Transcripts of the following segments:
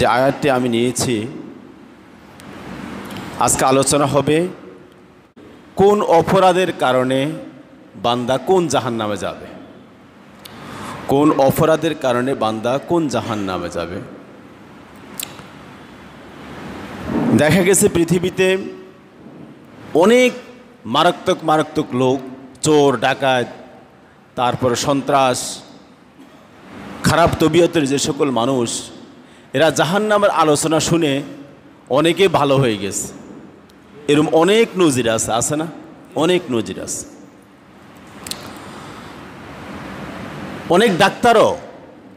যে আয়াতটি আমি নিয়েছি, আজকে আলোচনা হবে কোন অপরাধের কারণে বান্দা কোন জাহান্নামে যাবে। কোন অপরাধের কারণে বান্দা কোন জাহান্নামে যাবে। দেখা গেছে পৃথিবীতে অনেক মারাত্মক মারাত্মক লোক, চোর ডাকাত, তারপরে সন্ত্রাস, খারাপ তবিয়তের যে সকল মানুষ, এরা জাহান্নামের আলোচনা শুনে অনেকে ভালো হয়ে গেছে। এরকম অনেক নজির আছে, আছে না? অনেক নজির আছে। অনেক ডাক্তারও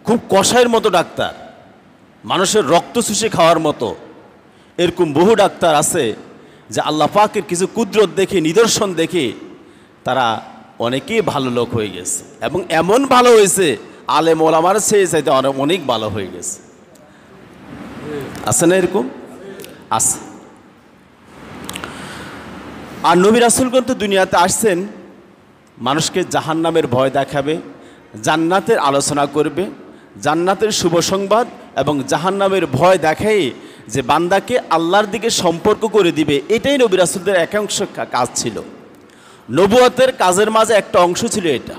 খুব কষায়ের মতো ডাক্তার, মানুষের রক্ত চুষে খাওয়ার মতো, এরকম বহু ডাক্তার আছে যে আল্লাহ পাকের কিছু কুদরত দেখে, নিদর্শন দেখে তারা অনেকেই ভালো লোক হয়ে গেছে, এবং এমন ভালো হয়েছে আলেম ওলামার চেয়ে চাইতে অনেক ভালো হয়ে গেছে। আছে না এরকম? আছে। আর নবী রাসূলগণ তো দুনিয়াতে আসছেন মানুষকে জাহান্নামের ভয় দেখাবে, জান্নাতের আলোচনা করবে, জান্নাতের শুভ সংবাদ এবং জাহান্নামের ভয় দেখাই যে বান্দাকে আল্লাহর দিকে সম্পর্ক করে দিবে। এটাই নবী রাসূলদের একাংশ কাজ ছিল। নবুয়তের কাজের মাঝে একটা অংশ ছিল এটা।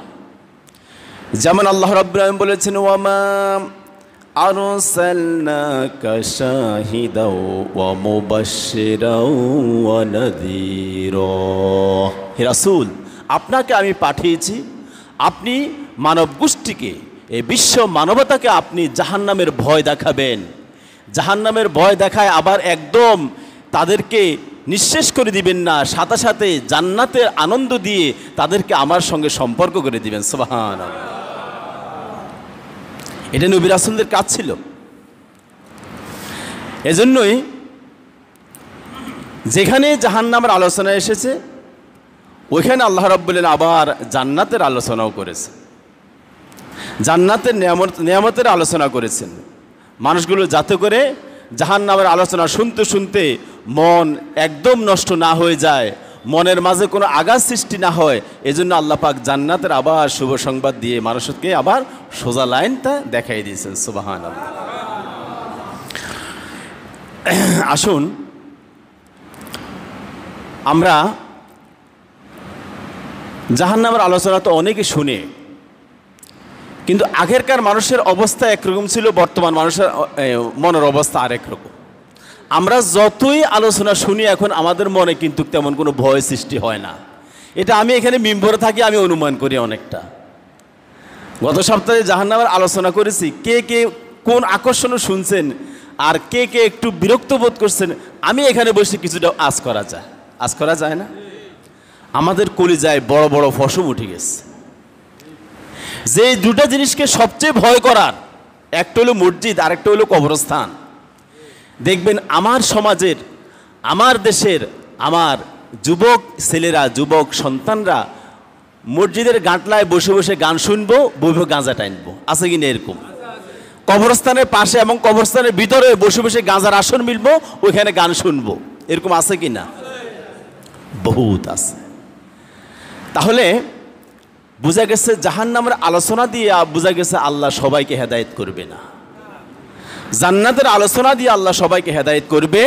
যেমন আল্লাহ রাব্বুল আলামিন বলেছেন, ওয়ামা আরসালনাকা শাহিদাও ওয়া মুবাশশিরাও ওয়া নাযীরা। হে রাসূল, আপনাকে আমি পাঠিয়েছি, আপনি মানব গোষ্ঠীকে, এই বিশ্ব মানবতাকে আপনি জাহান্নামের ভয় দেখাবেন। জাহান্নামের ভয় দেখায় আবার একদম তাদেরকে নিঃশেষ করে দিবেন না, সাথে সাথে জান্নাতের আনন্দ দিয়ে তাদেরকে আমার সঙ্গে সম্পর্ক করে দিবেন। সুবহানাল্লাহ। এটা নবী রাসূলদের কাজ ছিল। এজন্যই যেখানে জাহান্নামের আলোচনা এসেছে ওইখানে আল্লাহ রাব্বুল আলামিন আবার জান্নাতের আলোচনাও করেছে, জান্নাতের নিয়ামতের আলোচনা করেছেন। মানুষগুলো যাতে করে জাহান্নামের আলোচনা শুনতে শুনতে মন একদম নষ্ট না হয়ে যায়, মনের মাঝে কোনো আঘাত সৃষ্টি না হয়, এজন্য আল্লাহ পাক জান্নাতের আবার শুভ সংবাদ দিয়ে মানুষকে আবার সোজা লাইনটা দেখাই দিয়েছেন। সুবহানাল্লাহ। আসুন আমরা জাহান্নামের আলোচনা তো অনেকে শুনে, কিন্তু আগেরকার মানুষের অবস্থা একরকম ছিল, বর্তমান মানুষের মনের অবস্থা আরেক রকম। আমরা যতই আলোচনা শুনি এখন আমাদের মনে কিন্তু তেমন কোনো ভয় সৃষ্টি হয় না। এটা আমি এখানে মিম্বরে থাকি, আমি অনুমান করি অনেকটা। গত সপ্তাহে জাহান্নামের আলোচনা করেছি, কে কে কোন আকর্ষণও শুনছেন আর কে কে একটু বিরক্ত বোধ করছেন, আমি এখানে বসে কিছুটা আজ করা যায় না? আমাদের কলিজায় বড় বড় ফসম উঠে গেছে। যে দুটা জিনিসকে সবচেয়ে ভয় করার, একটা হলো মসজিদ আর একটা হলো কবরস্থান। দেখবেন আমার সমাজের, আমার দেশের, আমার যুবক ছেলেরা, যুবক সন্তানরা মসজিদের গাঁটলায় বসে বসে গান শুনবো, বইব গাঁজা টাইনবো। আছে কিনা এরকম? কবরস্থানের পাশে এবং কবরস্থানের ভিতরে বসে বসে গাঁজার আসন মিলবো, ওইখানে গান শুনবো। এরকম আছে কিনা? বহুত আছে। তাহলে বোঝা গেছে জাহান্নামের আলোচনা দিয়ে বোঝা গেছে আল্লাহ সবাইকে হেদায়েত করবে না। জান্নাতের আলোচনা দিয়ে আল্লাহ সবাইকে হেদায়েত করবে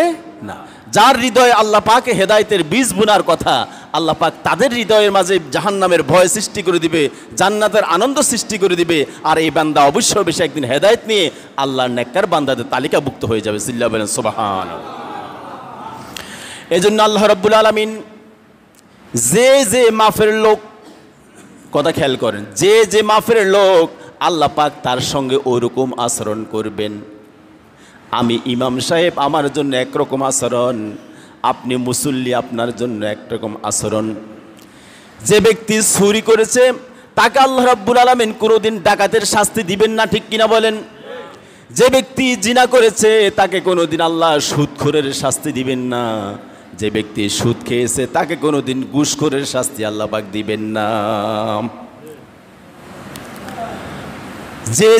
না। যার হৃদয়ে আল্লাহ পাকে হেদায়েতের বীজ বুনার কথা, আল্লাহ পাক তাদের হৃদয়ের মাঝে জাহান্নামের ভয় সৃষ্টি করে দিবে, জান্নাতের আনন্দ সৃষ্টি করে দিবে। আর এই বান্দা অবশ্যই বেশি একদিন হেদায়েত নিয়ে আল্লাহর নেককার বান্দাদের তালিকাভুক্ত হয়ে যাবে। সিল্লাহ বলেন সুবহানাল্লাহ। এই জন্য আল্লাহ রাব্বুল আলামিন যে মাফের লোক, কথা খেয়াল করেন, যে মাফের লোক আল্লাহ পাক তার সঙ্গে ওরকম আচরণ করবেন। আমি ইমাম সাহেব, আমার জন্য একরকম আচরণ, আপনি মুসল্লি, আপনার জন্য একরকম আচরণ। যে ব্যক্তি চুরি করেছে তাকে আল্লাহ রাব্বুল আলামিন কোনোদিন ডাকাতের শাস্তি দিবেন না, ঠিক কিনা বলেন? যে ব্যক্তি জিনা করেছে তাকে কোনোদিন আল্লাহ সুদখোরের শাস্তি দিবেন না। যে ব্যক্তি সুদ খেয়েছে তাকে কোনোদিন ঘুষখোরের শাস্তি আল্লাহ পাক দিবেন না।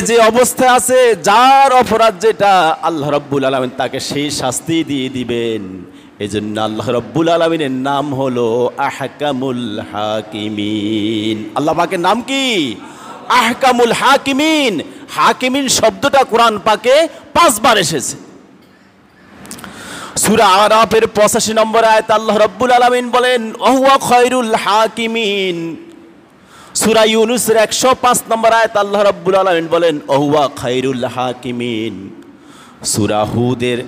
যে অবস্থায় আছে, যার অপরাধ যেটা, আল্লাহ রাব্বুল আলামিন তাকে সেই শাস্তি দিয়ে দিবেন। এজন্য আল্লাহ রাব্বুল আলামিনের নাম হলো আহকামুল হাকিমিন। আল্লাহ পাকের নাম কি? আহকামুল হাকিমিন। হাকিমিন শব্দটা কোরআন পাকে 5 বার এসেছে। সূরা আরাফের 85 নম্বর আয়াত আল্লাহ রাব্বুল আলামিন বলেন ওহুয়া খায়রুল হাকিমিন। সূরা ইউনূসের 105 নম্বর আয়াত আল্লাহ রাব্বুল আলামিন বলেন ওহুয়া খায়রুল হাকিমিন। সূরা হুদের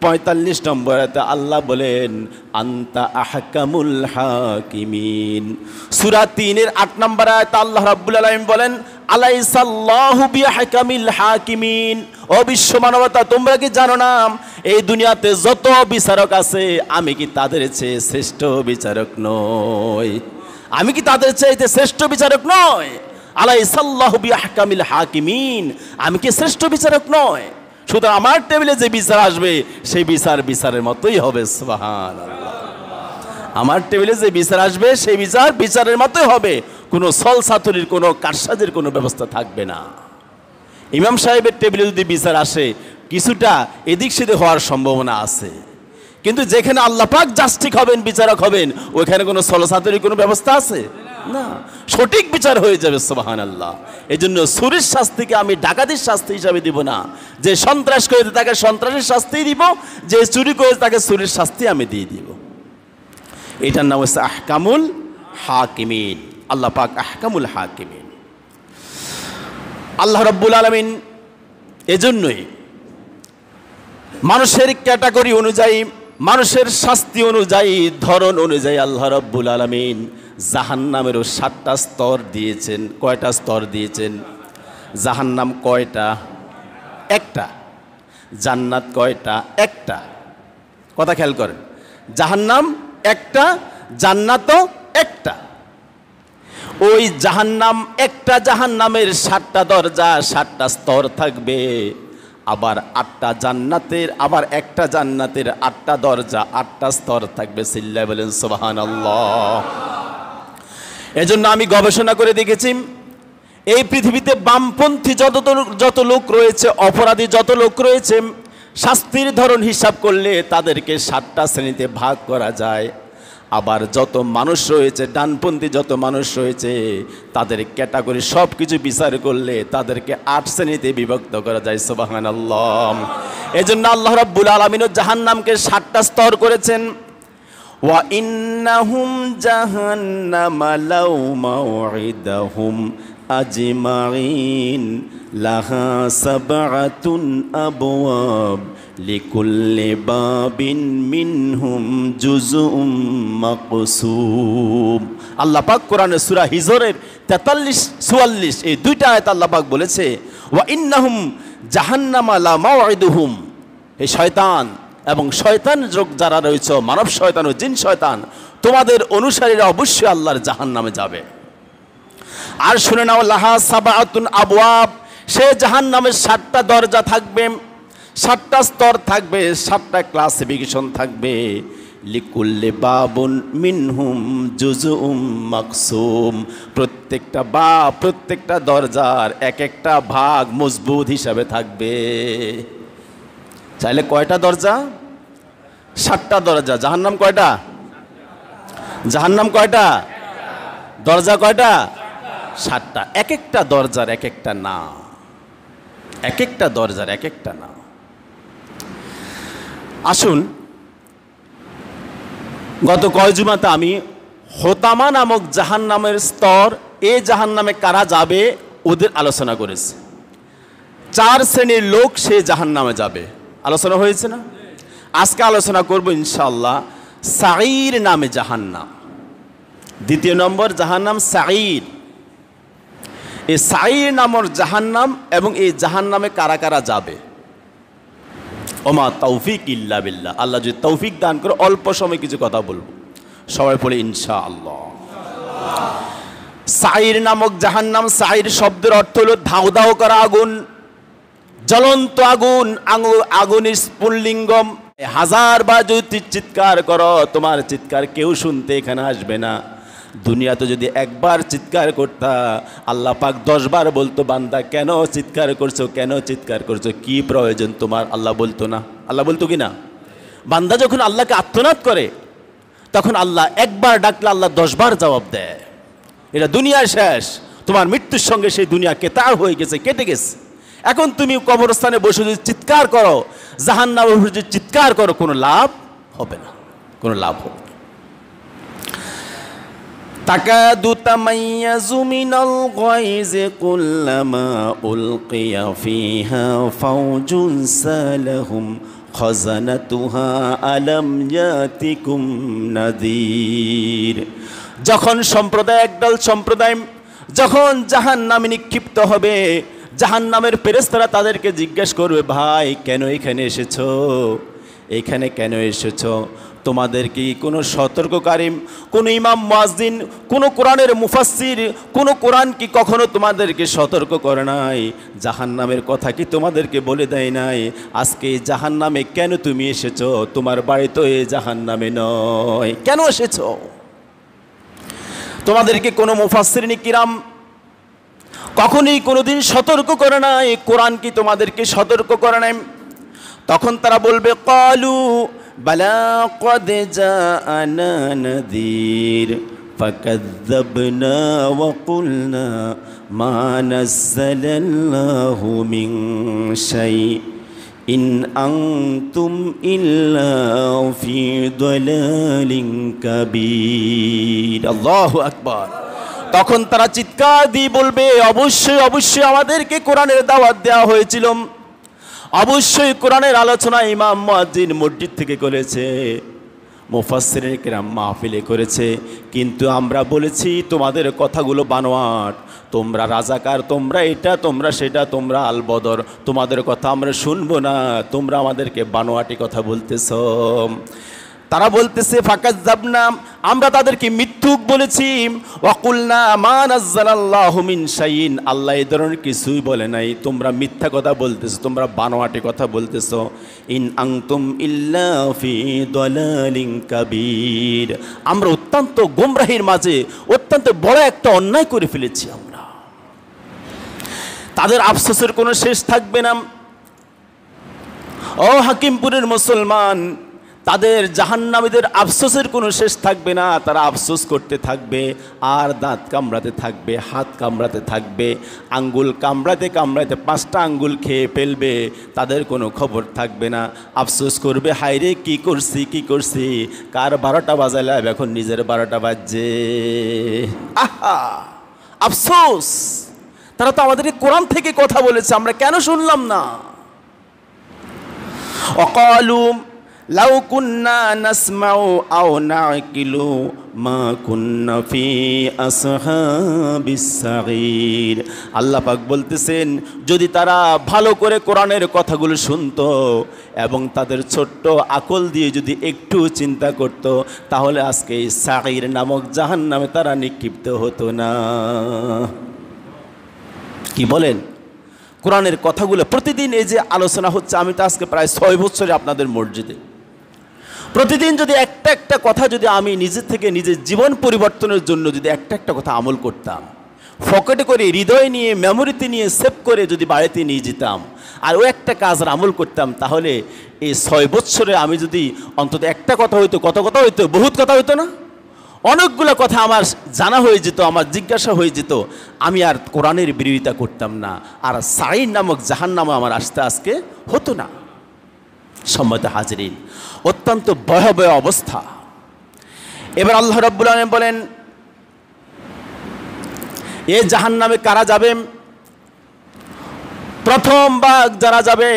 45 নম্বর আয়াতে আল্লাহ বলেন আনতা আহকামুল হাকিমিন। সূরা 3-এর 8 নম্বর আয়াতে আল্লাহ রাব্বুল আলামিন বলেন আলাইসাল্লাহু বিআহকামিল হাকিমিন। ও বিশ্ব মানবতা, তোমরা কি জানো না এই দুনিয়াতে যত বিচারক আছে আমি কি তাদের চেয়ে শ্রেষ্ঠ বিচারক নই? আমি কি তাদের চাইতে শ্রেষ্ঠ বিচারক নয়? আলাইসাল্লাহু বিআহকামিল হাকিমিন, আমি কি শ্রেষ্ঠ বিচারক নয়? শুধু আমার টেবিলে যে বিচার আসবে সেই বিচার বিচারের মতোই হবে। সুবহানাল্লাহ। আমার টেবিলে যে বিচার আসবে সেই বিচার বিচারের মতোই হবে, কোনো ছলছাতুরির কোনো কারসাজির কোনো ব্যবস্থা থাকবে না। ইমাম সাহেবের টেবিলে যদি বিচার আসে কিছুটা এদিক সেদিক হওয়ার সম্ভাবনা আছে, কিন্তু যেখানে আল্লাহ পাক জাস্টিক হবেন, বিচারক হবেন, ওইখানে কোনো ছলছাতুরির কোনো ব্যবস্থা আছে না, সঠিক বিচার হয়ে যাবে। সুবহানাল্লাহ। এই জন্য চুরির শাস্তিকে আমি ডাকাতির শাস্তি হিসাবে দিব না, যে সন্ত্রাস করেছে তাকে সন্ত্রাসের শাস্তি দিব, যে চুরি করেছে তাকে চুরির শাস্তি আমি দিয়ে দিব। এটার নাম হচ্ছে আহকামুল হাকিমিন। আল্লাহ পাক আহকামুল হাকিমিন। আল্লাহ রাব্বুল আলামিন এজন্যই মানুষের ক্যাটাগরি অনুযায়ী, মানুষের শাস্তি অনুযায়ী, ধরন অনুযায়ী আল্লাহ রাব্বুল আলামিন জাহান্নামেরও 7টা স্তর দিয়েছেন। কয়টা স্তর দিয়েছেন? জাহান্নাম কয়টা? একটা। জান্নাত কয়টা? একটা। কথা খেয়াল করেন, জাহান্নাম একটা, জান্নাতও একটা। ওই জাহান্নাম একটা, জাহান্নামের 7টা দরজা, 7টা স্তর থাকবে। আবার 8টা জান্নাতের, আবার একটা জান্নাতের 8টা দরজা, 8টা স্তর থাকবে। চিল্লায় বলেন সুবহানাল্লাহ। এজন্য আমি গবেষণা করে দেখেছি এই পৃথিবীতে বামপন্থী যত লোক রয়েছে, অপরাধী যত লোক রয়েছে, শাস্তির ধরন হিসাব করলে তাদেরকে 7টা শ্রেণীতে ভাগ করা যায়। আবার যত মানুষ রয়েছে, ডানপন্থী যত মানুষ রয়েছে, তাদের ক্যাটাগরি সব কিছু বিচার করলে তাদেরকে 8 শ্রেণীতে বিভক্ত করা যায়। সুবহানাল্লাহ। এজন্য আল্লাহ রাব্বুল আলামিন জাহান্নামকে 7টা স্তর করেছেন। ওয়া ইন্নাহুম জাহান্নামা লাউ মাউইদাহুম আজমাইন লাহা সাবআতুন আবওয়াব লিকুল্লি বাবিন মিনহুম জুজউম মাকসুম। আল্লাহ পাক কোরআনে সূরা হিজরের 43-44 এই 2টা আয়াত আল্লাহ পাক বলেছে ওয়া ইন্নাহুম জাহান্নামা লা মাউইদুহুম। এই শয়তান এবং শয়তান যোগ যারা রয়েছে, মানব শয়তান ও জিন শয়তান, তোমাদের অনুসারীরা অবশ্যই আল্লাহর জাহান্নামে যাবে। আর শুনে নাও লাহা সাবআতুন আবওয়াব, সে জাহান্নামের 7টা দরজা থাকবে, 7টা স্তর থাকবে, 7টা ক্লাসিফিকেশন থাকবে। লিকুল্লি বাবুন মিনহুম জুজউম মাকসুম, প্রত্যেকটা দরজার এক একটা ভাগ মজবুত হিসাবে থাকবে। চাইলে কয়টা দরজা? 7টা দরজা। জাহান্নাম কয়টা? জাহান্নাম কয়টা? দরজা কয়টা? 7টা। এক একটা দরজার এক একটা না, এক একটা দরজার এক একটা না। আসুন, গত কয় জুমাতে আমি হোতামা নামক জাহান্নামের স্তর, এই জাহান্নামে কারা যাবে ওদের আলোচনা করেছি। 4 শ্রেণীর লোক সে জাহান্নামে যাবে, আলোচনা হয়েছে না? আজকে আলোচনা করব ইনশাআল্লাহ সাঈর নামে জাহান্নাম। 2য় নম্বর জাহান্নাম সাঈর। এই সাঈর নামর জাহান্নাম এবং এই জাহান্নামে কারা কারা যাবে। ওমা তৌফিক ইল্লা বিল্লাহ। আল্লাহ যদি তৌফিক দান করে অল্প সময় কিছু কথা বলবো, সবাই বলে ইনশাআল্লাহ। সাঈর নামক জাহান্নাম, সাঈর শব্দের অর্থ হলো ধাউ ধাউ করা আগুন, জ্বলন্ত আগুন। আগুনের স্ফুল্লিঙ্গম। 1000 বার যদি চিৎকার করো, তোমার চিৎকার কেউ শুনতে এখানে আসবে না। দুনিয়াতে যদি একবার চিৎকার করতা, আল্লাহ পাক 10 বার বলতো বান্দা কেন চিৎকার করছো, কেন চিৎকার করছো, কি প্রয়োজন তোমার? আল্লাহ বলতো না? আল্লাহ বলতো কি না? বান্দা যখন আল্লাহকে আত্মনাদ করে তখন আল্লাহ একবার ডাকলে আল্লাহ 10 বার জবাব দেয়। এটা দুনিয়ার শেষ, তোমার মৃত্যুর সঙ্গে সেই দুনিয়া কেতার হয়ে গেছে, কেটে গেছে। এখন তুমি কবরস্থানে বসে যদি চিৎকার করো, জাহান্নামে বসে যদি চিৎকার করো, কোনো লাভ হবে না, কোনো লাভ হবে না। তাকাদু তামাইয়াজু মিনাল গায়জি কুল্লামা উলকিয়া ফিহা ফাওজুন সালাহুম খাজানাতুহা আলাম ইয়াতিকুম নাযীর। যখন সম্প্রদায়, একদল সম্প্রদায় যখন জাহান্নামে নিক্ষিপ্ত হবে, জাহান্নামের ফেরেশতারা তাদেরকে জিজ্ঞেস করবে, ভাই কেন এখানে এসেছো, এখানে কেন এসেছো? তোমাদের কি কোনো সতর্ককারী, কোনো ইমাম মুয়াজ্জিন, কোনো কোরআনের মুফাসসির, কোনো কোরআন কি কখনো তোমাদেরকে সতর্ক করে নাই? জাহান্নামের কথা কি তোমাদেরকে বলে দেয় নাই? আজকে জাহান্নামে কেন তুমি এসেছো? তোমার বাড়ি তো এই জাহান্নামে নয়, কেন এসেছো? তোমাদেরকে কোনো মুফাসসিরিন কিরাম কখনোই কোনোদিন সতর্ক করে নাই? কোরআন কি তোমাদেরকে সতর্ক করে নাই? তখন তারা বলবে, ক্বালু বালা ক্বাদ জাআনা নাযীর ফাকাযযাবনা ওয়া কুলনা মা নাযালাল্লাহু মিন শাই ইন আনতুম ইল্লা ফি দালালিন কাবীর। আল্লাহু আকবার। তখন তারা চিৎকার দিয়ে বলবে, অবশ্যই অবশ্যই আমাদেরকে কোরআনের দাওয়াত দেওয়া হয়েছিল, অবশ্যই কোরআনের আলোচনা ইমাম মুয়াজ্জিন মসজিদ থেকে করেছে, মুফাসসিরিন কিরাম মাহফিলে করেছে, কিন্তু আমরা বলেছি তোমাদের কথাগুলো বানোয়াট, তোমরা রাজাকার, তোমরা এটা, তোমরা সেটা, তোমরা আল বদর, তোমাদের কথা আমরা শুনবো না, তোমরা আমাদেরকে বানোয়াটি কথা বলতেছ। তারা বলতেছে, ফাকাযযাবনা, আমরা তাদেরকে মিথ্যুক বলেছি, ওয়া কুলনা মা নাযালাল্লাহু মিন শাইইন, আল্লাহ এই ধরনের কিছুই বলে নাই, তোমরা মিথ্যা কথা বলতেছো, তোমরা বানোয়াটি কথা বলতেছো। ইন আনতুম ইল্লা ফি দালালিন কাবীর, আমরা অত্যন্ত গোমরাহির মাঝে অত্যন্ত বড় একটা অন্যায় করে ফেলেছি আমরা। তাদের আফসোসের কোনো শেষ থাকবে না। ও হাকিমপুরের মুসলমান, তাদের জাহান্নামীদের আফসোসের কোনো শেষ থাকবে না। তারা আফসোস করতে থাকবে, আর দাঁত কামড়াতে থাকবে, হাত কামড়াতে থাকবে, আঙ্গুল কামড়াতে কামড়াতে 5টা আঙ্গুল খেয়ে ফেলবে, তাদের কোনো খবর থাকবে না। আফসোস করবে, হায়রে কি করছি কি করছি, কার 12টা বাজালাম, এখন নিজের 12টা বাজছে। আহা আফসোস, তারা তো আমাদেরকে কোরআন থেকে কথা বলেছে, আমরা কেন শুনলাম না? অকালু লাউ কুন্না নাসমাউ আও নাকিলু মা কুন্না ফি আসহাবিস সাগীর। আল্লাহ পাক বলতেছেন, যদি তারা ভালো করে কোরআনের কথাগুলো শুনতো এবং তাদের ছোট্ট আকল দিয়ে যদি একটু চিন্তা করত, তাহলে আজকে এই সাগীর নামক জাহান্নামে তারা নিক্ষিপ্ত হতো না। কি বলেন? কোরআনের কথাগুলো প্রতিদিন এই যে আলোচনা হচ্ছে, আমি তো আজকে প্রায় 6 বছরে আপনাদের মসজিদে, প্রতিদিন যদি একটা একটা কথা যদি আমি নিজের থেকে নিজের জীবন পরিবর্তনের জন্য যদি একটা একটা কথা আমল করতাম, পকেটে করে হৃদয় নিয়ে মেমোরিতে নিয়ে সেভ করে যদি বাড়িতে নিয়ে যেতাম, আর ও একটা কাজ আমল করতাম, তাহলে এই 6 বছরে আমি যদি অন্তত একটা কথা হইতো, কত কথা হইতো, বহুত কথা হইতো না? অনেকগুলো কথা আমার জানা হয়ে যেত, আমার জিজ্ঞাসা হয়ে যেত, আমি আর কোরআনের বিরোধিতা করতাম না, আর সাঈর নামক জাহান্নামে আমার আসতে আজকে হতো না। সম্মানিত হাজিরিন, অত্যন্ত ভয়াবহ অবস্থা। এবার আল্লাহ রাব্বুল আলামিন বলেন, এই জাহান্নামে কারা যাবে? প্রথম ভাগ যারা যাবে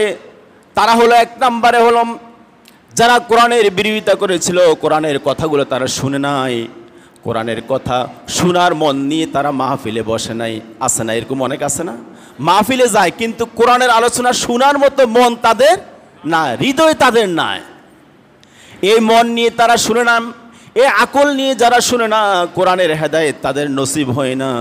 তারা হলো, 1 নম্বরে হলো যারা কোরআনের বিরোধিতা করেছিল, কোরআনের কথাগুলো তারা শুনে নাই, কোরআনের কথা শোনার মন নিয়ে তারা মাহফিলে বসে নাই। আছে না এরকম? অনেক আছে না? মাহফিলে যায় কিন্তু কোরআনের আলোচনা শোনার মতো মন তাদের না, হৃদয় তাদের নাই। এই মন নিয়ে তারা শুনে না, এই আকল নিয়ে যারা শুনে না, কোরআনের হেদায়েত তাদের নসিব হয় না।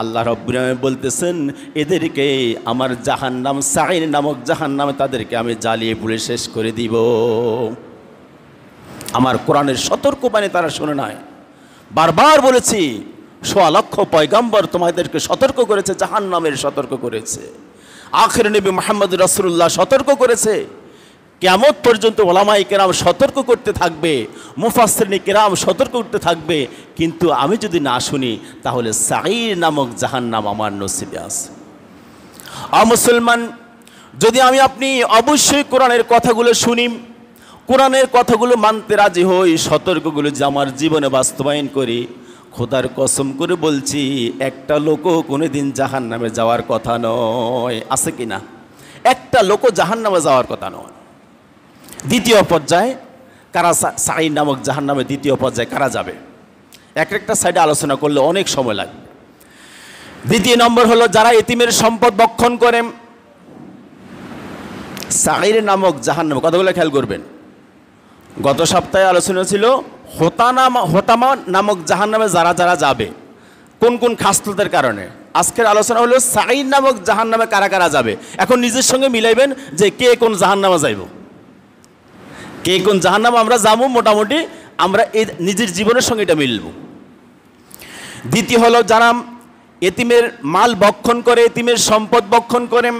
আল্লাহ রাব্বুল আলামিন বলতেছেন, এদেরকে আমার জাহান্নাম, সাঈর নামক জাহান্নামে তাদেরকে আমি জ্বালিয়ে পুড়ে শেষ করে দিব। আমার কোরআনের সতর্কবাণী তারা শুনে নাই। বারবার বলেছি, 1.25 লক্ষ পয়গাম্বর তোমাদেরকে সতর্ক করেছে, জাহান্নামের সতর্ক করেছে। আখির নবী মুহাম্মদ রাসূলুল্লাহ সতর্ক করেছে। কিয়ামত পর্যন্ত উলামায়ে কেরাম সতর্ক করতে থাকবে, মুফাসসিরিন কেরাম সতর্ক করতে থাকবে, কিন্তু আমি যদি না শুনি তাহলে সাঈর নামক জাহান্নাম আমার নসিবে আছে। মুসলমান, যদি আমি আপনি অবশ্যই কোরআনের কথাগুলো শুনি, কোরআনের কথাগুলো মানতে রাজি হই, সতর্কগুলো যে আমার জীবনে বাস্তবায়ন করি, খোদার কসম করে বলছি একটা লোকও কোনোদিন জাহান্নামে যাওয়ার কথা নয়। আছে কি না? একটা লোকও জাহান্নামে যাওয়ার কথা নয়। দ্বিতীয় পর্যায়ে কারা সাঈর নামক জাহান্নামে দ্বিতীয় পর্যায়ে কারা যাবে, একটা সাইডে আলোচনা করলে অনেক সময় লাগবে। দ্বিতীয় নম্বর হলো যারা এতিমের সম্পদ ভক্ষণ করে। সাঈর নামক জাহান্নাম, কথাগুলো খেয়াল করবেন। গত সপ্তাহে আলোচনা ছিল হোতামা নামক জাহান্নামে যারা যারা যাবে, কোন কোন খাসলতের কারণে। আজকের আলোচনা হলো সাঈর নামক জাহান্নামে কারা কারা যাবে। এখন নিজের সঙ্গে মিলাইবেন যে কে কোন জাহান্নামে যাইব, কে কোন জাহান্নামে আমরা যাবো। মোটামুটি আমরা এই নিজের জীবনের সঙ্গে এটা মিলব। দ্বিতীয় হলো যারা এতিমের মাল ভক্ষণ করে, এতিমের সম্পদ ভক্ষণ করে।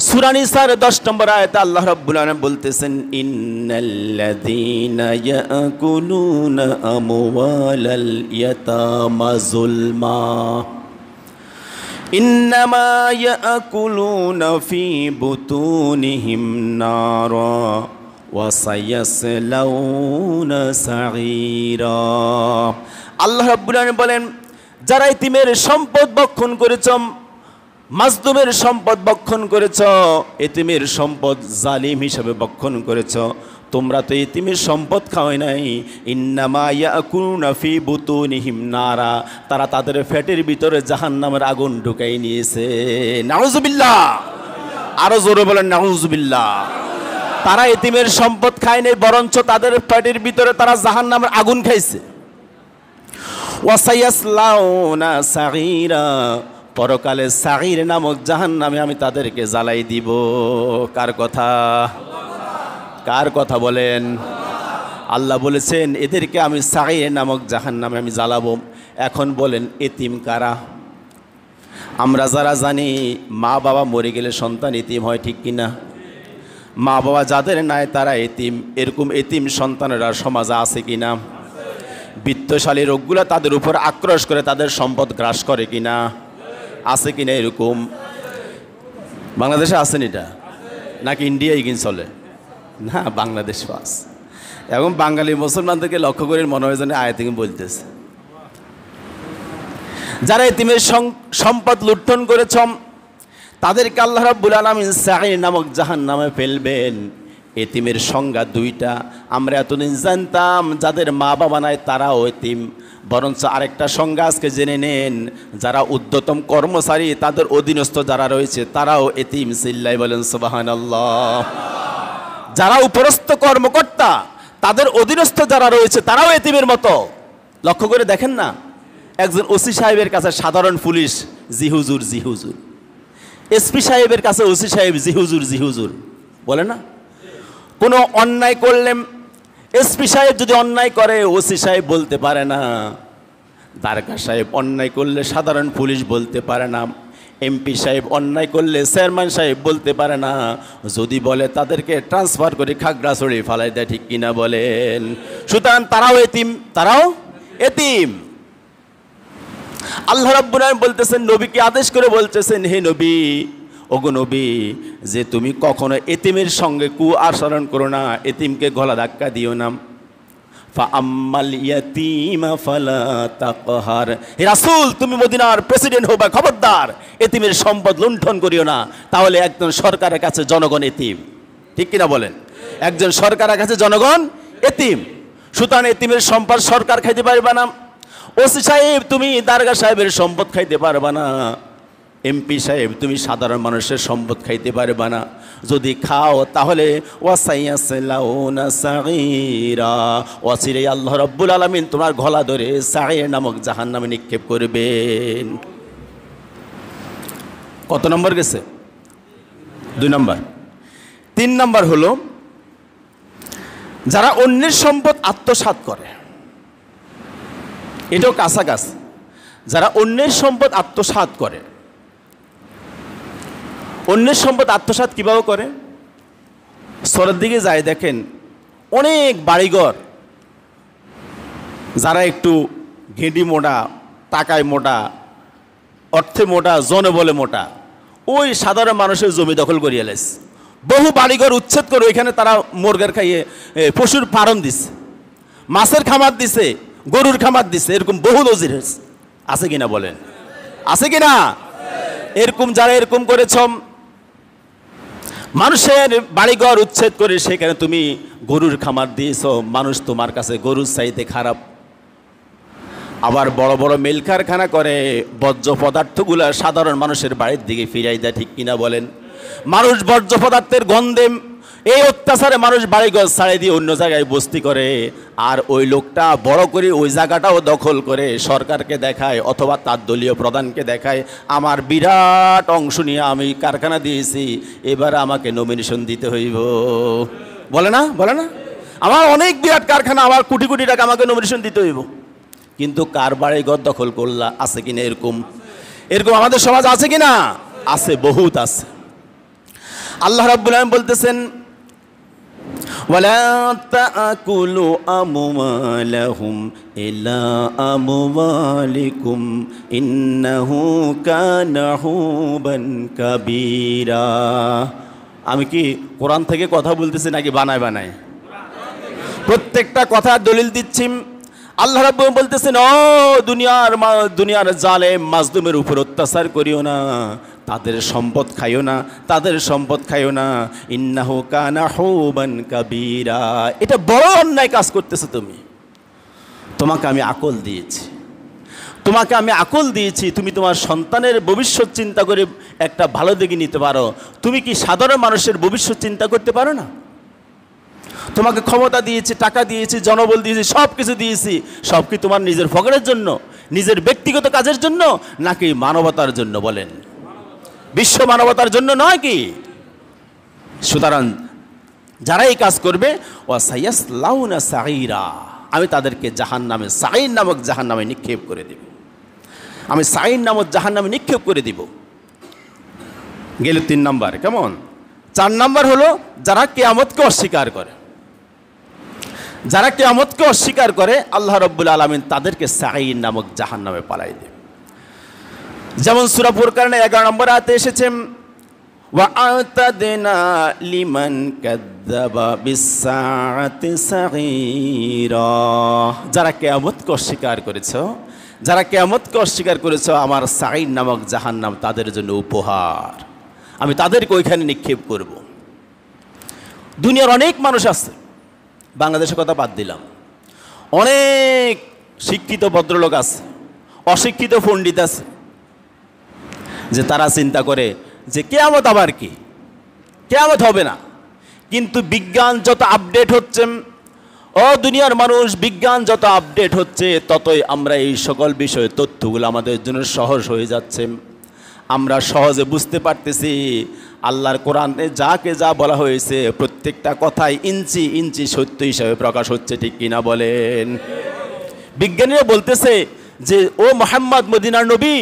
সূরা নিসার 10 নম্বর আয়াতে আল্লাহ রাব্বুল আলামিন বলতেছেন, ইন্নাল্লাযীনা ইয়াকুলুনা আমওয়ালাল ইয়াতামা যুলমা ইন্নামা ইয়াকুলুনা ফি বুতুনিহিম নারা ওয়া সায়াসলাউনা সাঈরা। আল্লাহ রাব্বুল আলামিন বলেন, যারা এতিমের সম্পদ ভক্ষণ করেছ, মাজলুমের সম্পদ ভক্ষণ করেছ, এতিমের সম্পদ জালিম হিসাবে ভক্ষণ করেছ, তোমরা তো এতিমের সম্পদ খাওয়াই নাই। ইন্নামা ইয়াকুলুনা ফি বুতুনিহিম নারা, তারা তাদের পেটের ভিতরে জাহান্নামের আগুন ঢুকাই নিয়েছে। নাউজুবিল্লাহ, আরো জোরে বলেন নাউজুবিল্লাহ। তারা এতিমের সম্পদ খায় নাই, বরঞ্চ তাদের পেটের ভিতরে তারা জাহান্নামের আগুন খাইছে। ওয়াসায়াসলাউনা সাঈরা, পরকালে সাঈর নামক জাহান্নামে আমি তাদেরকে জ্বালাই দিব। কার কথা? কার কথা বলেন? আল্লাহ বলেছেন এদেরকে আমি সাঈর নামক জাহান্নামে আমি জ্বালাবো। এখন বলেন এতিম কারা? আমরা যারা জানি মা বাবা মরে গেলে সন্তান এতিম হয়, ঠিক কিনা? মা বাবা যাদের নাই তারা এতিম। এরকম এতিম সন্তানেরা সমাজে আছে কিনা? বিত্তশালী রোগগুলো তাদের উপর আক্রোশ করে তাদের সম্পদ গ্রাস করে কিনা? আছে কিনা এরকম? বাংলাদেশে আছেন এটা, নাকি ইন্ডিয়ায় কিন চলে? না, বাংলাদেশ পাস। এবং বাঙালি মুসলমানদেরকে লক্ষ্য করে মনে হয় যেন আয়াতে বলতেছে, যারা এতিমের সম্পদ লুণ্ঠন করেছ তাদেরকে আল্লাহ রাব্বুল আলামিন সাঈর নামক জাহান্নামে ফেলবেন। এতিমের সংজ্ঞা দুইটা। আমরা এতদিন জানতাম যাদের মা বাবা নাই তারাও এতিম, বরঞ্চ আরেকটা সংজ্ঞা আজকে জেনে নেন, যারা ঊর্ধ্বতম কর্মচারী তাদের অধীনস্থ যারা রয়েছে তারাও এতিম। চিল্লাই বলেন সুবহানাল্লাহ। যারা উপরস্থ কর্মকর্তা তাদের অধীনস্থ যারা রয়েছে তারাও এতিমের মতো। লক্ষ্য করে দেখেন না, একজন ওসি সাহেবের কাছে সাধারণ পুলিশ জি হুজুর জি হুজুর, এসপি সাহেবের কাছে ওসি সাহেব জি হুজুর জি হুজুর বলে না? কোনো অন্যায় করলে এসপি সাহেব যদি অন্যায় করে ওসি সাহেব বলতে পারে না, দারগা সাহেব অন্যায় করলে সাধারণ পুলিশ বলতে পারে না, এমপি সাহেব অন্যায় করলে চেয়ারম্যান সাহেব বলতে পারে না। যদি বলে তাদেরকে ট্রান্সফার করে খাগড়াছড়ি ফালাই দেয়, ঠিক কিনা বলেন? সুতরাং তারাও এতিম, তারাও এতিম। আল্লাহ রাব্বুল আলামিন বলতেছেন, নবীকে আদেশ করে বলতেছেন, হে নবী, ওগো নবী, যে তুমি কখনো এতিমের সঙ্গে আচরণ করো না, এতিমকে গলা ধাক্কা দিও না। ফাআম্মাল ইয়াতীমা ফালা তাকহার, হে রাসূল তুমি মদিনার প্রেসিডেন্ট হবা, খবরদার এতিমের সম্পদ লুণ্ঠন করিও না। তাহলে একজন সরকারের কাছে জনগণ এতিম, ঠিক কিনা বলেন? একজন সরকারের কাছে জনগণ এতিম। সুতরাং এতিমের সম্পদ সরকার খাইতে পারবে না। ওসি সাহেব তুমি দারগা সাহেবের সম্পদ খাইতে পারবে না। এমপি সাহেব তুমি সাধারণ মানুষের সম্পদ খাইতে পারবে না। যদি খাও তাহলে ওয়াসাইয়াসলাউনা সাগীরা, ওয়াসিরে আল্লাহ রাব্বুল আলামিন তোমার গলা ধরে সাগীর নামক জাহান্নামে নিক্ষেপ করবেন। কত নম্বর গেছে? 2 নম্বর। 3 নম্বর হলো যারা অন্যের সম্পদ আত্মসাৎ করে। এটাও কাছাকাছি। যারা অন্যের সম্পদ আত্মসাৎ করে, অন্যের সম্পদ আত্মসাৎ কীভাবে করে? শহরের দিকে যায় দেখেন অনেক বাড়িঘর, যারা একটু ঘেঁটি মোটা, টাকায় মোটা, অর্থে মোটা, জনবলে মোটা, ওই সাধারণ মানুষের জমি দখল করিয়া লাইছে, বহু বাড়িঘর উচ্ছেদ করে ওইখানে তারা মুরগের খাইয়ে পশুর ফার্ম দিছে, মাছের খামার দিছে, গরুর খামার দিছে, এরকম বহু নজির আছে কিনা বলেন, আছে কিনা? এরকম যারা এরকম করেছ, মানুষের বাড়িঘর উচ্ছেদ করে সেখানে তুমি গরুর খামার দিয়েছ, মানুষ তোমার কাছে গরুর চাইতে খারাপ। আবার বড় বড় মিল কারখানা করে বর্জ্য পদার্থগুলো সাধারণ মানুষের বাড়ির দিকে ফিরাই দেয়, ঠিক কিনা বলেন? মানুষ বর্জ্য পদার্থের গন্ধে এই অত্যাচারে মানুষ বাড়িঘর ছাড়িয়ে দিয়ে অন্য জায়গায় বস্তি করে, আর ওই লোকটা বড় করে ওই জায়গাটাও দখল করে সরকারকে দেখায় অথবা তার দলীয় প্রধানকে দেখায়, আমার বিরাট অংশ নিয়ে আমি কারখানা দিয়েছি, এবার আমাকে নমিনেশন দিতে হইব। বলে না, বলে না? আমার অনেক বিরাট কারখানা, আমার কোটি কোটি টাকা, আমাকে নমিনেশন দিতে হইব। কিন্তু কার বাড়িঘর দখল করলা? আছে কিনা এরকম? এরকম আমাদের সমাজ আছে কিনা? আছে, বহুত আছে। আল্লাহ রাব্বুল আলামিন বলতেছেন, ওয়ালা তাকুলু আমওয়ালাহুম ইলা আমওয়ালিকুম ইন্নাহু কানা হুবান কাবীরা। আমি কি কোরআন থেকে কথা বলতেছি নাকি বানায় বানায়? প্রত্যেকটা কথা দলিল দিচ্ছি। আল্লাহ রাব্বুল বলতেছেন, ও দুনিয়ার জালেম মাজলুমের উপর অত্যাচার করিও না, তাদের সম্পদ খাইও না, তাদের সম্পদ খাইও না। ইন্নাহু কানা হুবান কাবীরা, এটা বড় অন্যায় কাজ করতেছো তুমি। তোমাকে আমি আকল দিয়েছি, তোমাকে আমি আকল দিয়েছি, তুমি তোমার সন্তানের ভবিষ্যৎ চিন্তা করে একটা ভালো দিকে নিতে পারো। তুমি কি সাধারণ মানুষের ভবিষ্যৎ চিন্তা করতে পারো না? তোমাকে ক্ষমতা দিয়েছি, টাকা দিয়েছি, জনবল দিয়েছি, সব কিছু দিয়েছি, সব কি তোমার নিজের পকেটের জন্য, নিজের ব্যক্তিগত কাজের জন্য, নাকি মানবতার জন্য? বলেন, বিশ্ব মানবতার জন্য নয় কি? সুতরাং যারা এই কাজ করবে, ওয়াসায়াসলাউনা সাঈরা, আমি তাদেরকে জাহান্নামে, সাঈর নামক জাহান্নামে নিক্ষেপ করে দেব। আমি সাঈর নামক জাহান্নামে নিক্ষেপ করে দিব। গেল 3 নম্বর। কেমন? 4 নম্বর হলো যারা কিয়ামতকে অস্বীকার করে। যারা কিয়ামতকে অস্বীকার করে আল্লাহ রাব্বুল আলামিন তাদেরকে সাঈর নামক জাহান্নামে পালাই দেবে। যেমন সূরা ফুরকানের 11 নম্বর আয়াতে এসেছে, ওয়া আতাদনা লিমান কাযাবা বিসসাআতি সাগীরা। যারা কিয়ামতকে অস্বীকার করেছো, যারা কিয়ামতকে অস্বীকার করেছো, আমার সাঈর নামক জাহান্নাম তাদের জন্য উপহার, আমি তাদেরকে ওইখানে নিক্ষেপ করব। দুনিয়ার অনেক মানুষ আছে, বাংলাদেশের কথা বাদ দিলাম, অনেক শিক্ষিত ভদ্রলোক আছে, অশিক্ষিত পণ্ডিত আছে, যে তারা চিন্তা করে যে কিয়ামত আবার কি, কিয়ামত হবে না। কিন্তু বিজ্ঞান যত আপডেট হচ্ছে, ও দুনিয়ার মানুষ, বিজ্ঞান যত আপডেট হচ্ছে ততই আমরা এই সকল বিষয়ে তথ্যগুলো আমাদের জন্য সহজ হয়ে যাচ্ছে। আমরা সহজে বুঝতে পারতেছি আল্লাহর কোরআনে যাকে যা বলা হয়েছে প্রত্যেকটা কথাই ইঞ্চি ইঞ্চি সত্য হিসাবে প্রকাশ হচ্ছে, ঠিক কিনা বলেন? বিজ্ঞানীরা বলতেছে যে, ও মুহাম্মদ মদিনার নবী,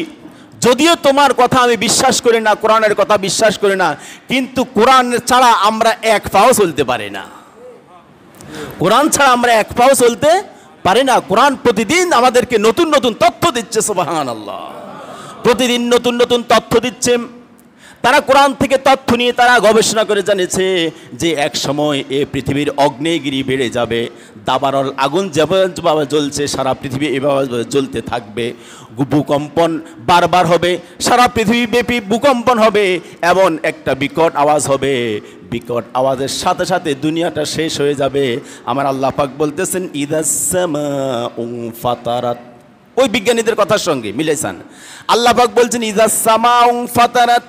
যদিও তোমার কথা আমি বিশ্বাস করি না, কোরআনের কথা বিশ্বাস করি না, কিন্তু কোরআন ছাড়া আমরা এক পাও চলতে পারি না। কোরআন ছাড়া আমরা এক পাও চলতে পারি না। কোরআন প্রতিদিন আমাদেরকে নতুন নতুন তথ্য দিচ্ছে, সুবহানাল্লাহ। প্রতিদিন নতুন নতুন তথ্য দিচ্ছে। তারা কোরআন থেকে তথ্য নিয়ে তারা গবেষণা করে জানিয়েছে যে এক সময় এই পৃথিবীর অগ্নেয়গিরি বেড়ে যাবে, দাবানল আগুন যেভাবে জ্বলছে সারা পৃথিবী এভাবে জ্বলতে থাকবে, ভূকম্পন বারবার হবে, সারা পৃথিবীব্যাপী ভূকম্পন হবে, এমন একটা বিকট আওয়াজ হবে, বিকট আওয়াজের সাথে সাথে দুনিয়াটা শেষ হয়ে যাবে। আমার আল্লাহ পাক বলতেছেন, ইদাস সামাউ ফাতারাত। ওই বিজ্ঞানীদের কথার সঙ্গে মিলেছেন। আল্লাহ পাক বলছেন, ইদাস সামাউ ফাতারাত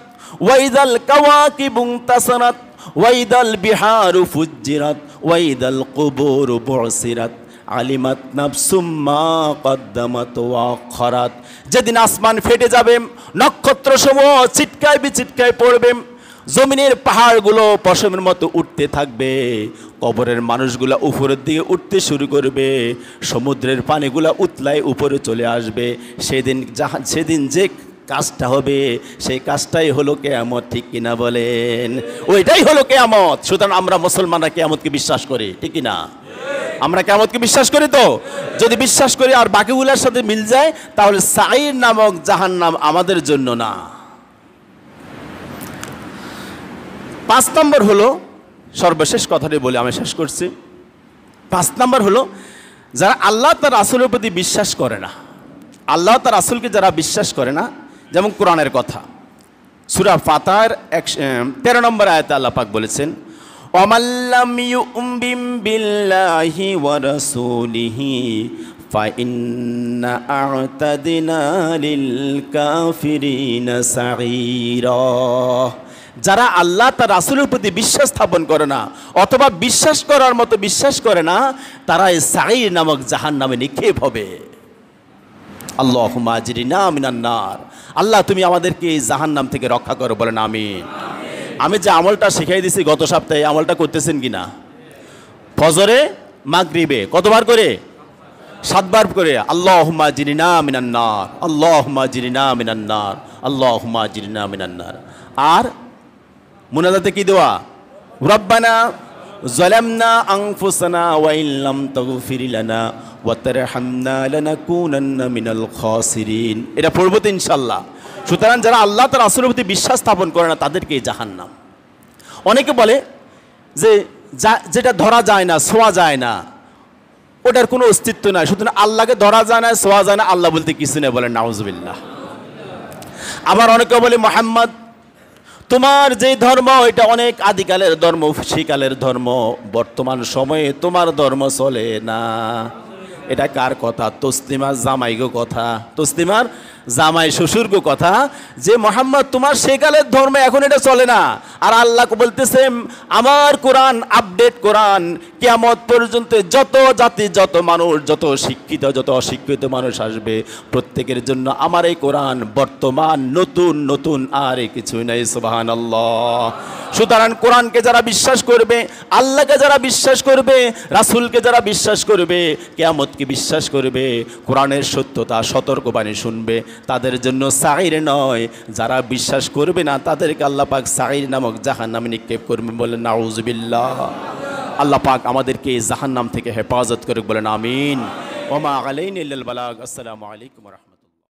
ওয়াইদাল কাওয়াকিবু তাসারাত ওয়াইদাল বিহারু ফুজ্জিরাত ওয়াইদাল কুবুরু বুসিরাত আলিমাত নাফসুম মা কদ্দামাত ওয়া আখারাত। যেদিন আসমান ফেটে যাবে, নক্ষত্রসমূহ ছিটকায় বিছিটকায় পড়বে, জমিনের পাহাড়গুলো পশমের মতো উঠতে থাকবে, কবরের মানুষগুলো উপরের দিকে উঠতে শুরু করবে, সমুদ্রের পানিগুলো উতলায় উপরে চলে আসবে। সেদিন যে কাজটা হবে সেই কাজটাই হলো কিয়ামত, ঠিক কিনা বলেন? ওইটাই হলো কিয়ামত। সুতরাং আমরা মুসলমানরা কিয়ামতকে বিশ্বাস করি, ঠিক কিনা? আমরা কিয়ামতকে বিশ্বাস করি। তো যদি বিশ্বাস করি আর বাকিগুলোর সাথে মিল যায়, তাহলে সাঈর নামক জাহান্নাম আমাদের জন্য না। 5 নম্বর হলো, সর্বশেষ কথাটি বলে আমি শেষ করছি। 5 নম্বর হলো, যারা আল্লাহ তার রাসূলের প্রতি বিশ্বাস করে না, আল্লাহ তার রাসূলকে যারা বিশ্বাস করে না, যেমন কোরআনের কথা সূরা ফাতিহার 13 নম্বর আয়াতে আল্লাহ পাক বলেছেন, ওয়ামাল্লাম ইউমিন বিল্লাহি ওয়া রাসূলিহি ফাইন্না আ'তাদিনা লিল কাফিরিনা সাঈরা। যারা আল্লাহ তার রাসূলের প্রতি বিশ্বাস স্থাপন করে না অথবা বিশ্বাস করার মতো বিশ্বাস করে না, তারা এই সাঈর নামক জাহান্নামে নিক্ষেপ হবে। আল্লাহুম্মা আজরিনা মিনান নার। আল্লাহ তুমি আমাদেরকে এই জাহান্নাম থেকে রক্ষা করো, বলেন আমিন। আমি যে আমলটা শিখাই দিয়েছি গত সপ্তাহে, আমলটা করতেছেন কিনা? ফজরে মাগরিবে কতবার করে? 7 বার করে। আল্লাহুম্মা আজরিনা মিনান নার, আল্লাহুম্মা আজরিনা মিনান নার, আল্লাহুম্মা আজরিনা মিনান নার। আর মুনাজাতে কি দোয়া? রব্বানা যালামনা আনফুসানা ওয়া ইল্লাম তাগফির লানা ওয়া তারহামনা লানাকুনান্না মিনাল খাসিরিন। এটা পড়বো তো ইনশাআল্লাহ। সুতরাং যারা আল্লাহ তার রাসূলের প্রতি বিশ্বাস স্থাপন করে না, তাদেরকে জাহান্নাম। অনেকে বলে যে যেটা ধরা যায় না, ছোঁয়া যায় না, ওটার কোনো অস্তিত্ব নাই, সুতরাং আল্লাহকে ধরা যায় না, ছোঁয়া যায় না, আল্লাহ বলতে কিছু নেই, বলেন নাউজুবিল্লাহ। আবার অনেকে বলে মুহাম্মদ তোমার যে ধর্ম এটা অনেক আদিকালের ধর্ম, সেকালের ধর্ম, বর্তমান সময়ে তোমার ধর্ম চলে না। এটা কার কথা? তসলিমার জামাই গো কথা, তসলিমার জামাই শ্বশুর গো কথা, যে মোহাম্মদ তোমার সেকালের ধর্ম এখন এটা চলে না। আর আল্লাহ বলতেছে আমার কোরআন আপডেট কোরআন কিয়ামত পর্যন্ত যত জাতি, যত মানুষ, যত শিক্ষিত, যত অশিক্ষিত মানুষ আসবে, প্রত্যেকের জন্য আমার এই কোরআন বর্তমান, নতুন নতুন, আর কিছুই নাই। সুবহানাল্লাহ। সুতরাং কোরআনকে যারা বিশ্বাস করবে, আল্লাহকে যারা বিশ্বাস করবে, রাসূলকে যারা বিশ্বাস করবে, কিয়ামতকে বিশ্বাস করবে, কোরআনের সত্যতা সতর্কবাণী শুনবে, তাদের জন্য সাঈর নয়। যারা বিশ্বাস করবে না তাদেরকে আল্লাহ পাক সাঈর নামক জাহান্নামে নিক্ষেপ করবে, বলেন নাউজুবিল্লাহ। আল্লাহ পাক আমাদেরকে এই জাহান্নাম থেকে হেফাজত করুক, বলেন আমিন। ওয়া মা আলাইনা ইল্লাল বালাগ। আসসালামু আলাইকুম ওয়া রাহমাতুল্লাহ।